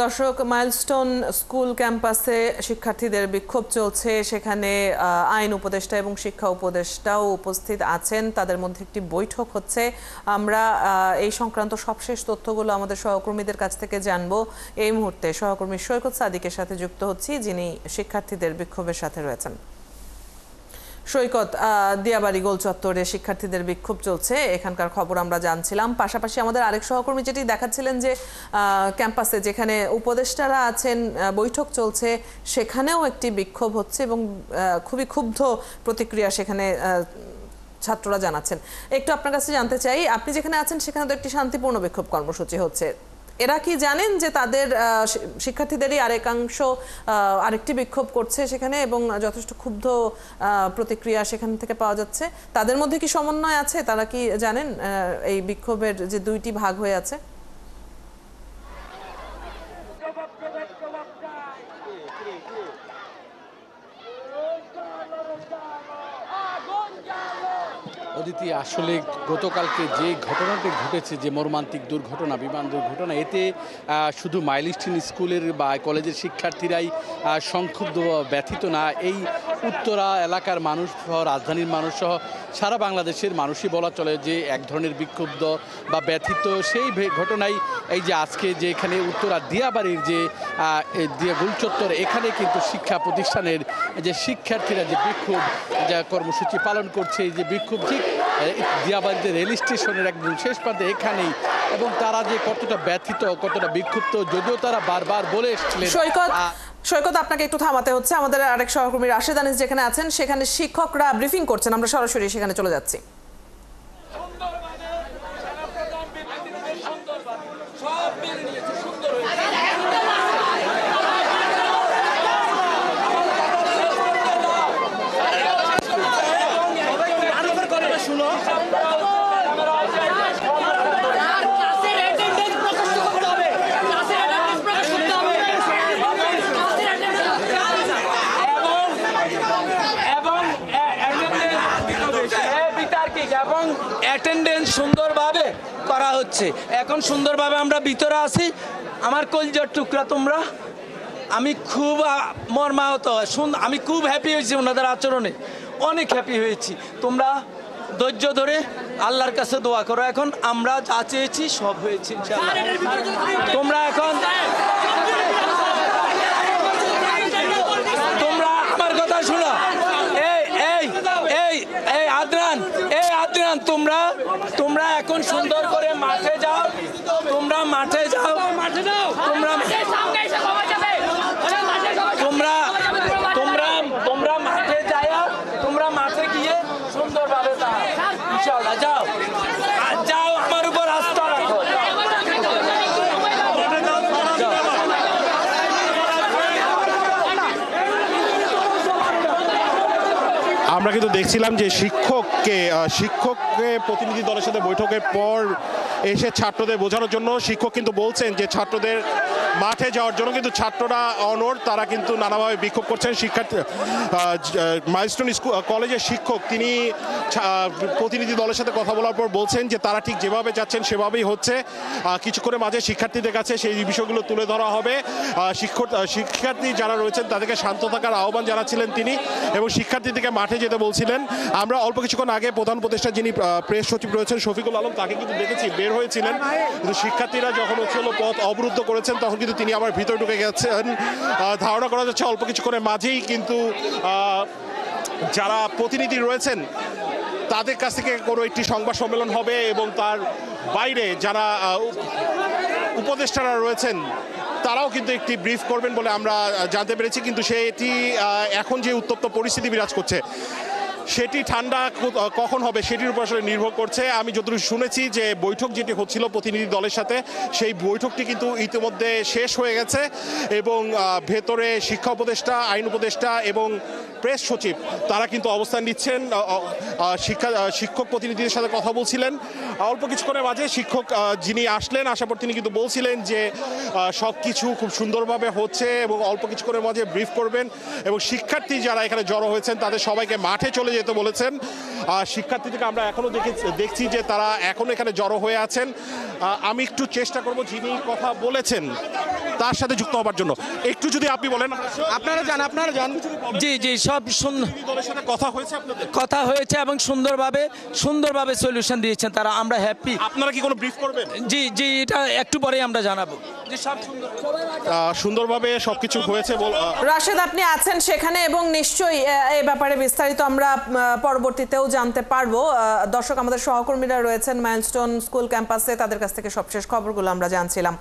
দর্শক, milestone school ক্যাম্পাসে শিক্ষার্থীদের বিক্ষোভ চলছে। সেখানে আইন উপদেষ্টা এবং শিক্ষা উপদেষ্টাও উপস্থিত আছেন। তাদের মধ্যে একটি বৈঠক হচ্ছে। আমরা এই সংক্রান্ত সবশেষ তথ্যগুলো আমাদের সহকর্মীদের কাছ থেকে জানবো। এই মুহূর্তে সহকর্মী সৈকত সাদিকের সাথে যুক্ত হচ্ছি, যিনি শিক্ষার্থীদের বিক্ষোভের সাথে রয়েছেন। সৈকত, দিয়াবাড়ি গোল চত্বরে শিক্ষার্থীদের বিক্ষোভ চলছে, এখানকার খবর আমরা জানছিলাম। পাশাপাশি আমাদের আরেক সহকর্মী যেটি দেখাচ্ছিলেন যে ক্যাম্পাসে যেখানে উপদেষ্টারা আছেন, বৈঠক চলছে, সেখানেও একটি বিক্ষোভ হচ্ছে এবং খুবই ক্ষুব্ধ প্রতিক্রিয়া সেখানে ছাত্ররা জানাচ্ছেন। একটু আপনার কাছে জানতে চাই, আপনি যেখানে আছেন সেখানে তো একটি শান্তিপূর্ণ বিক্ষোভ কর্মসূচি হচ্ছে। এরা কি জানেন যে তাদের শিক্ষার্থীদেরই আরেকাংশ আরেকটি বিক্ষোভ করছে সেখানে এবং যথেষ্ট ক্ষুব্ধ প্রতিক্রিয়া সেখান থেকে পাওয়া যাচ্ছে? তাদের মধ্যে কি সমন্বয় আছে? তারা কি জানেন এই বিক্ষোভের যে দুইটি ভাগ হয়ে আছে? অদিতি, আসলে গতকালকে যে ঘটনাটি ঘটেছে, যে মর্মান্তিক দুর্ঘটনা, বিমান দুর্ঘটনা, এতে শুধু মাইলস্টোন স্কুলের বা কলেজের শিক্ষার্থীরাই সংক্ষুব্ধ ব্যথিত না, এই উত্তরা এলাকার মানুষ সহ, রাজধানীর মানুষ সহ সারা বাংলাদেশের মানুষই বলা চলে যে এক ধরনের বিক্ষুব্ধ বা ব্যথিত। সেই ঘটনায় এই যে আজকে যে এখানে উত্তরা দিয়াবাড়ির যে গোল চত্বর, এখানে কিন্তু শিক্ষা প্রতিষ্ঠানের যে শিক্ষার্থীরা যে বিক্ষোভ যা কর্মসূচি পালন করছে, এই যে বিক্ষোভ ঠিক দিয়াবাড়িতে রেল স্টেশনের একদম শেষ প্রান্তে এখানেই, এবং তারা যে কতটা ব্যথিত, কতটা বিক্ষুব্ধ, যদিও তারা বারবার বলে এসেছিলেন। সৈকত, আপনাকে একটু থামাতে হচ্ছে। আমাদের আরেক সহকর্মী রাশেদ আনিস যেখানে আছেন, সেখানে শিক্ষকরা ব্রিফিং করছেন। আমরা সরাসরি সেখানে চলে যাচ্ছি। এবং অ্যাটেন্ডেন্স সুন্দরভাবে করা হচ্ছে। এখন সুন্দরভাবে আমরা ভিতরে আছি। আমার কলজার টুকরা তোমরা, আমি খুব মর্মাহত, আমি খুব হ্যাপি হয়েছি ওনাদের আচরণে, অনেক হ্যাপি হয়েছি। তোমরা ধৈর্য ধরে আল্লাহর কাছে দোয়া করো। এখন আমরা যা চেয়েছি সব হয়েছে ইনশাআল্লাহ। তোমরা এখন আমার কথা শোনো। এই আদ্রান, তোমরা এখন সুন্দর করে মাঠে যাও। তোমরা মাঠে যাও। তোমরা মাঠে যাও। তোমরা মাঠে গিয়ে সুন্দরভাবে ইনশাআল্লাহ যাও। আমার উপর আস্থা রাখো। আমরা কিন্তু দেখছিলাম যে শিক্ষককে প্রতিনিধি দলের সাথে বৈঠকের পর এসে ছাত্রদের বোঝানোর জন্য শিক্ষক কিন্তু বলছেন যে ছাত্রদের মাঠে যাওয়ার জন্য, কিন্তু ছাত্ররা অনড়, তারা কিন্তু নানাভাবে বিক্ষোভ করছেন। শিক্ষার্থী মাইলস্টোন কলেজের শিক্ষক তিনি প্রতিনিধি দলের সাথে কথা বলার পর বলছেন যে তারা ঠিক যেভাবে যাচ্ছেন সেভাবেই হচ্ছে। কিছুক্ষণের মাঝে শিক্ষার্থীদের কাছে সেই বিষয়গুলো তুলে ধরা হবে। শিক্ষার্থী যারা রয়েছেন তাদেরকে শান্ত থাকার আহ্বান জানাচ্ছিলেন তিনি এবং শিক্ষার্থীদেরকে মাঠে যেতে বলছিলেন। আমরা অল্প কিছুক্ষণ আগে প্রধান উপদেষ্টা যিনি প্রেস সচিব রয়েছেন শফিকুল আলম, তাকে কিন্তু দেখেছি বের হয়েছিলেন, কিন্তু শিক্ষার্থীরা যখন পথ অবরুদ্ধ করেছেন তখন কিন্তু তিনি আবার ভিতরে ঢুকে গেছেন। ধারণা করা যাচ্ছে অল্প কিছুক্ষণের মাঝেই কিন্তু যারা প্রতিনিধি রয়েছেন তাদের কাছ থেকে কোনো একটি সংবাদ সম্মেলন হবে এবং তার বাইরে যারা উপদেষ্টারা রয়েছেন তারাও কিন্তু একটি ব্রিফ করবেন বলে আমরা জানতে পেরেছি। কিন্তু সেটি এখন যে উত্তপ্ত পরিস্থিতি বিরাজ করছে সেটি ঠান্ডা কখন হবে সেটির উপর আসলে নির্ভর করছে। আমি যতটুকু শুনেছি যে বৈঠক যেটি হচ্ছিল প্রতিনিধি দলের সাথে, সেই বৈঠকটি কিন্তু ইতিমধ্যে শেষ হয়ে গেছে এবং ভেতরে শিক্ষা উপদেষ্টা, আইন উপদেষ্টা এবং প্রেস সচিব তারা কিন্তু অবস্থান নিচ্ছেন। শিক্ষক প্রতিনিধিদের সাথে কথা বলছিলেন। অল্প কিছুক্ষণের মাঝে শিক্ষক যিনি আসলেন, আসার পর তিনি কিন্তু বলছিলেন যে সব কিছু খুব সুন্দরভাবে হচ্ছে এবং অল্প কিছুক্ষণের মাঝে ব্রিফ করবেন এবং শিক্ষার্থী যারা এখানে জড়ো হয়েছেন তাদের সবাইকে মাঠে চলে যেতে বলেছেন। শিক্ষার্থীদেরকে আমরা এখনো দেখছি যে তারা এখনো এখানে জড়ো হয়ে আছেন। আমি একটু চেষ্টা করব যিনি কথা বলেছেন তার সাথে যুক্ত হবার জন্য। একটু যদি আপনি বলেন, আপনারা যান জি জি সব সুন্দর দলের সাথে কথা হয়েছে আপনাদের? কথা হয়েছে এবং সুন্দরভাবে সলিউশন দিয়েছেন তারা, আমরা হ্যাপি। আপনারা কি কোনো ব্রিফ করবেন? জি জি এটা একটু পরেই আমরা জানাবো যে সব সুন্দরভাবে সবকিছু হয়েছে রাশেদ, আপনি আছেন সেখানে এবং নিশ্চয়ই এই ব্যাপারে বিস্তারিত আমরা পরবর্তীতেও জানতে পারবো। দর্শক, আমাদের সহকর্মীরা রয়েছেন মাইলস্টোন স্কুল ক্যাম্পাসে, তাদের কাছ থেকে সবশেষ খবরগুলো আমরা জানছিলাম।